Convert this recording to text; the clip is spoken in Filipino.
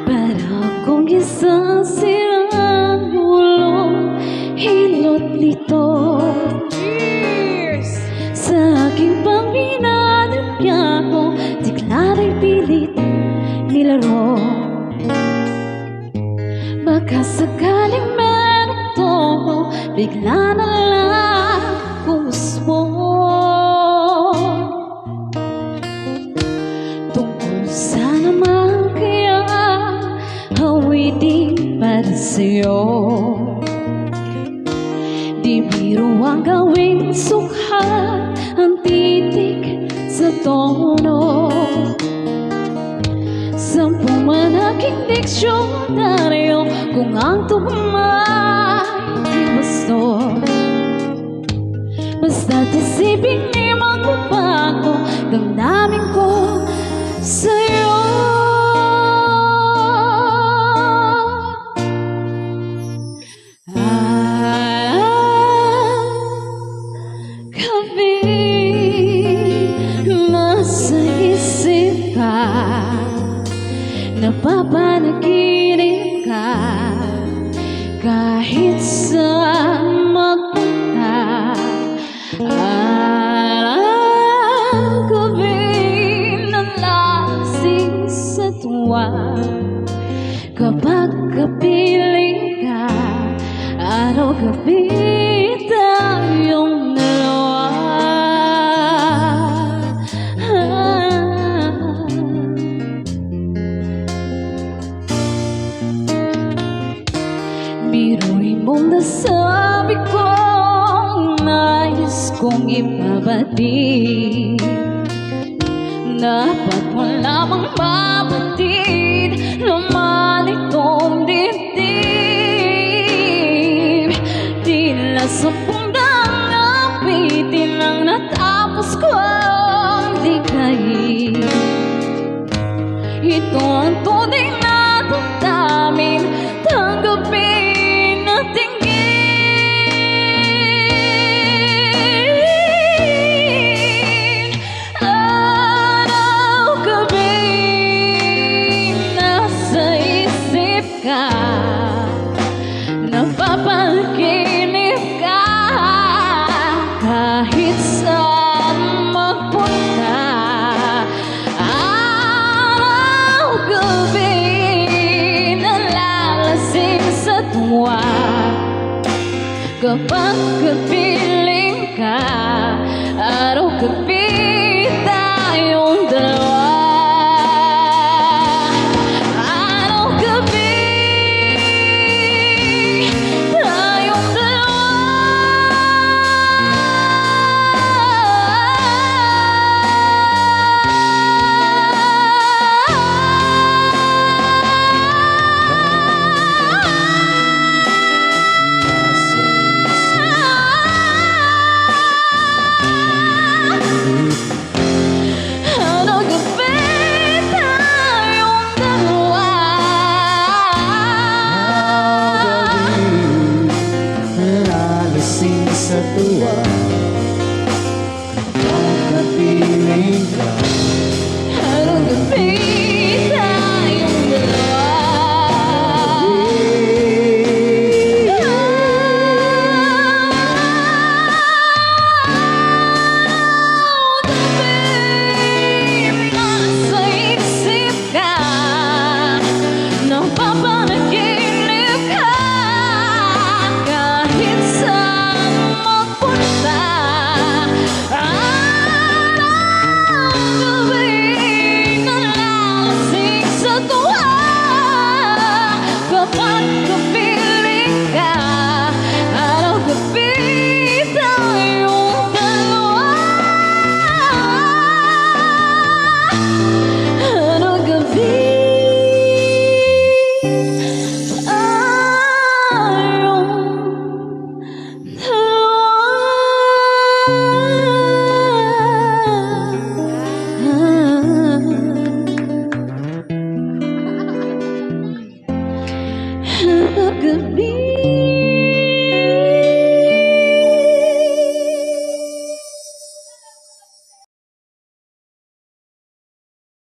Para kung isang sirang ulo, hilot nito. Cheers! Sa aking panghinaan ng piano, deklara'y pilit nilaro. Baka sakaling meron tono, bigla na lang gusto. Tungkol sa naman kaya awitin para sa'yo. Di biro ang gawing sukhat, ang titik sa tono. Sampu man aking diksyonaryo, kung ang tugma'y di gusto. Basta't isipin di magbabago damdamin ko sa'yo. Gabi nasa isip ka, napapanaginip ka, kahit saan magpunta. Gabi nalasing sa tuwa, kapag kapiling ka, araw-gabi tayong dalawa. Biruin mong nasabi ko, nais kong ipabati. Dapat mo lamang mabatid naman itong dibdib. Tila sa pundang napitin lang natapos ko ang likay. Ito ang tunay na damdamin, tanggapin at tingin. Araw-gabi nasa isip ka, napapanaginip ka, kahit saan magpunta. Araw-gabi nalalasing sa tuwa, kapag kapiling ka,